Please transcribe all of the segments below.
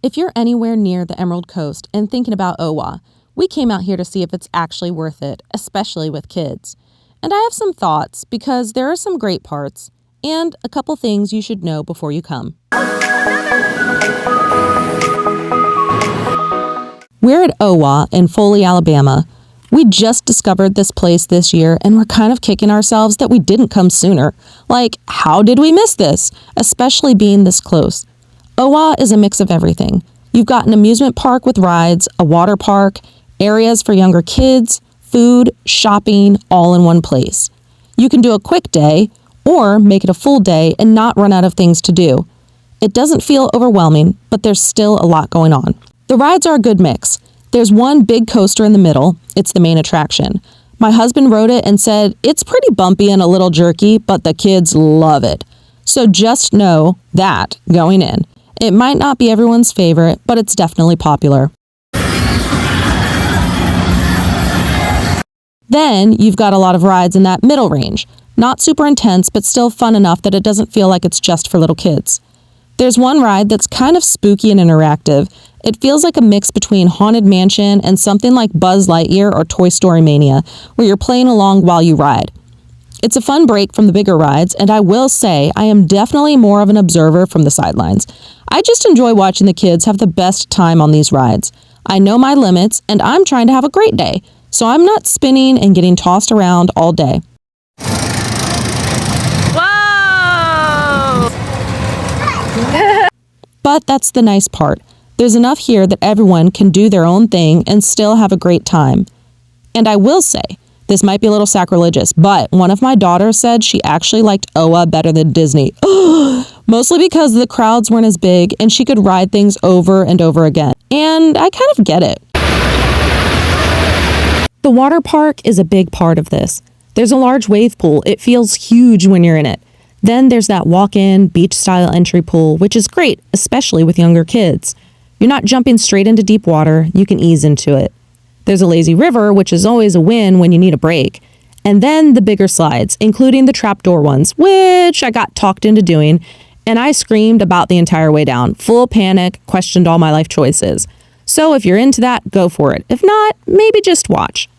If you're anywhere near the Emerald Coast and thinking about OWA, we came out here to see if it's actually worth it, especially with kids. And I have some thoughts because there are some great parts and a couple things you should know before you come. We're at OWA in Foley, Alabama. We just discovered this place this year and we're kind of kicking ourselves that we didn't come sooner. Like, how did we miss this? Especially being this close. OWA is a mix of everything. You've got an amusement park with rides, a water park, areas for younger kids, food, shopping, all in one place. You can do a quick day or make it a full day and not run out of things to do. It doesn't feel overwhelming, but there's still a lot going on. The rides are a good mix. There's one big coaster in the middle. It's the main attraction. My husband rode it and said it's pretty bumpy and a little jerky, but the kids love it. So just know that going in. It might not be everyone's favorite, but it's definitely popular. Then you've got a lot of rides in that middle range. Not super intense, but still fun enough that it doesn't feel like it's just for little kids. There's one ride that's kind of spooky and interactive. It feels like a mix between Haunted Mansion and something like Buzz Lightyear or Toy Story Mania, where you're playing along while you ride. It's a fun break from the bigger rides, and I will say I am definitely more of an observer from the sidelines. I just enjoy watching the kids have the best time on these rides. I know my limits, and I'm trying to have a great day, so I'm not spinning and getting tossed around all day. Whoa! But that's the nice part. There's enough here that everyone can do their own thing and still have a great time. And I will say, this might be a little sacrilegious, but one of my daughters said she actually liked OWA better than Disney. Mostly because the crowds weren't as big and she could ride things over and over again. And I kind of get it. The water park is a big part of this. There's a large wave pool. It feels huge when you're in it. Then there's that walk-in, beach-style entry pool, which is great, especially with younger kids. You're not jumping straight into deep water. You can ease into it. There's a lazy river, which is always a win when you need a break. And then the bigger slides, including the trapdoor ones, which I got talked into doing, and I screamed about the entire way down. Full panic, questioned all my life choices. So if you're into that, go for it. If not, maybe just watch.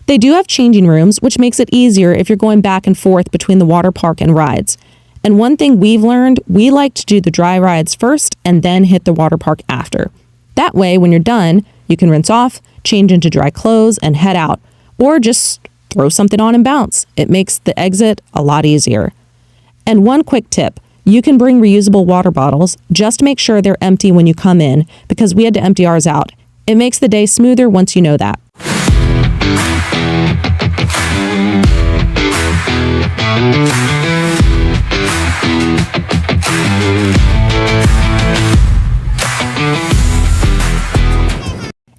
They do have changing rooms, which makes it easier if you're going back and forth between the water park and rides. And one thing we've learned, we like to do the dry rides first and then hit the water park after. That way, when you're done, you can rinse off, change into dry clothes, and head out. Or just throw something on and bounce. It makes the exit a lot easier. And one quick tip, you can bring reusable water bottles. Just make sure they're empty when you come in, because we had to empty ours out. It makes the day smoother once you know that.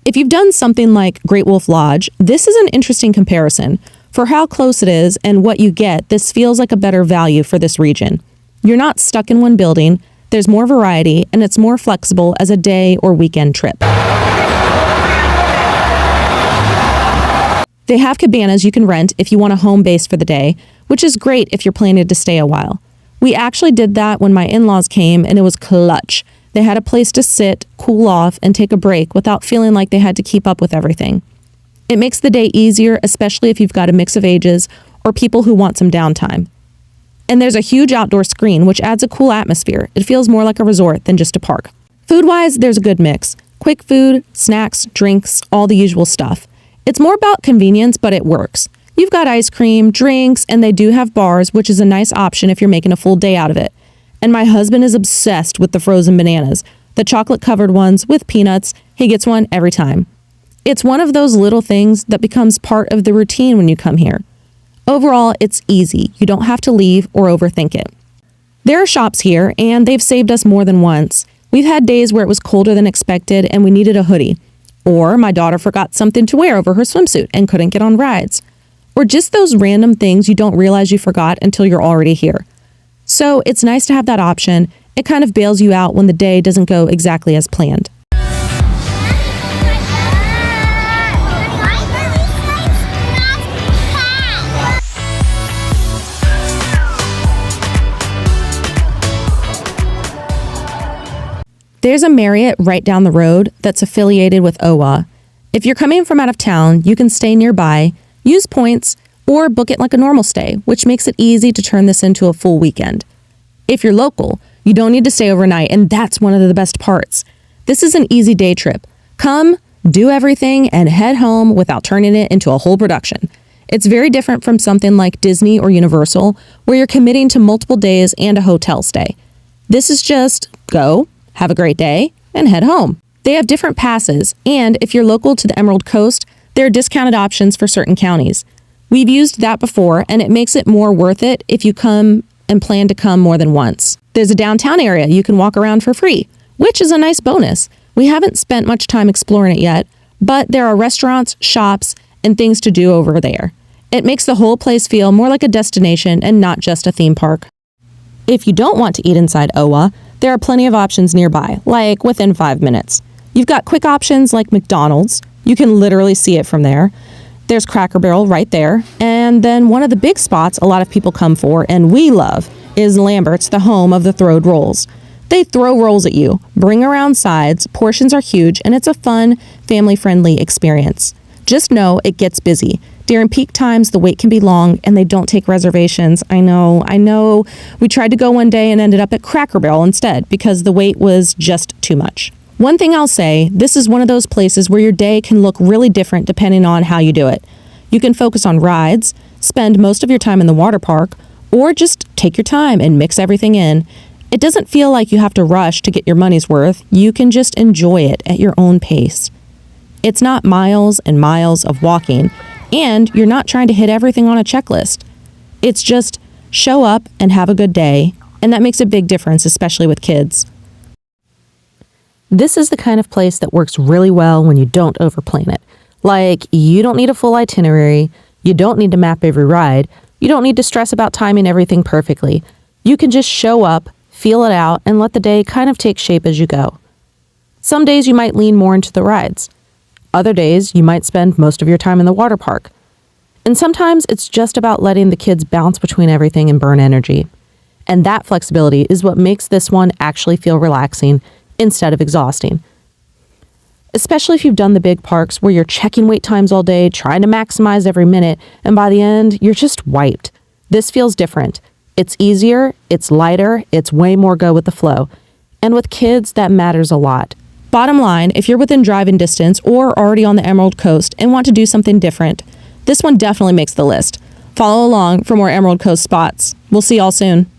If you've done something like Great Wolf Lodge, this is an interesting comparison. For how close it is and what you get, this feels like a better value for this region. You're not stuck in one building, there's more variety, and it's more flexible as a day or weekend trip. They have cabanas you can rent if you want a home base for the day, which is great if you're planning to stay a while. We actually did that when my in-laws came, and it was clutch. They had a place to sit, cool off, and take a break without feeling like they had to keep up with everything. It makes the day easier, especially if you've got a mix of ages or people who want some downtime. And there's a huge outdoor screen, which adds a cool atmosphere. It feels more like a resort than just a park. Food-wise, there's a good mix. Quick food, snacks, drinks, all the usual stuff. It's more about convenience, but it works. You've got ice cream, drinks, and they do have bars, which is a nice option if you're making a full day out of it. And my husband is obsessed with the frozen bananas, the chocolate-covered ones with peanuts. He gets one every time. It's one of those little things that becomes part of the routine when you come here. Overall, it's easy. You don't have to leave or overthink it. There are shops here, and they've saved us more than once. We've had days where it was colder than expected and we needed a hoodie. Or my daughter forgot something to wear over her swimsuit and couldn't get on rides. Or just those random things you don't realize you forgot until you're already here. So it's nice to have that option. It kind of bails you out when the day doesn't go exactly as planned. There's a Marriott right down the road that's affiliated with OWA. If you're coming from out of town, you can stay nearby, use points, or book it like a normal stay, which makes it easy to turn this into a full weekend. If you're local, you don't need to stay overnight, and that's one of the best parts. This is an easy day trip. Come, do everything, and head home without turning it into a whole production. It's very different from something like Disney or Universal, where you're committing to multiple days and a hotel stay. This is just go, have a great day, and head home. They have different passes, and if you're local to the Emerald Coast, there are discounted options for certain counties. We've used that before, and it makes it more worth it if you come and plan to come more than once. There's a downtown area you can walk around for free, which is a nice bonus. We haven't spent much time exploring it yet, but there are restaurants, shops, and things to do over there. It makes the whole place feel more like a destination and not just a theme park. If you don't want to eat inside OWA, there are plenty of options nearby, like within 5 minutes. You've got quick options like McDonald's. You can literally see it from there. There's Cracker Barrel right there. And then one of the big spots a lot of people come for, and we love, is Lambert's, the home of the throwed rolls. They throw rolls at you, bring around sides, portions are huge, and it's a fun, family-friendly experience. Just know it gets busy. During peak times, the wait can be long, and they don't take reservations. I know. We tried to go one day and ended up at Cracker Barrel instead because the wait was just too much. One thing I'll say, this is one of those places where your day can look really different depending on how you do it. You can focus on rides, spend most of your time in the water park, or just take your time and mix everything in. It doesn't feel like you have to rush to get your money's worth. You can just enjoy it at your own pace. It's not miles and miles of walking, and you're not trying to hit everything on a checklist. It's just show up and have a good day, and that makes a big difference, especially with kids. This is the kind of place that works really well when you don't overplan it. Like, you don't need a full itinerary, you don't need to map every ride, you don't need to stress about timing everything perfectly. You can just show up, feel it out, and let the day kind of take shape as you go. Some days you might lean more into the rides. Other days, you might spend most of your time in the water park. And sometimes it's just about letting the kids bounce between everything and burn energy. And that flexibility is what makes this one actually feel relaxing instead of exhausting. Especially if you've done the big parks where you're checking wait times all day, trying to maximize every minute, and by the end, you're just wiped. This feels different. It's easier, it's lighter, it's way more go with the flow. And with kids, that matters a lot. Bottom line, if you're within driving distance or already on the Emerald Coast and want to do something different, this one definitely makes the list. Follow along for more Emerald Coast spots. We'll see y'all soon.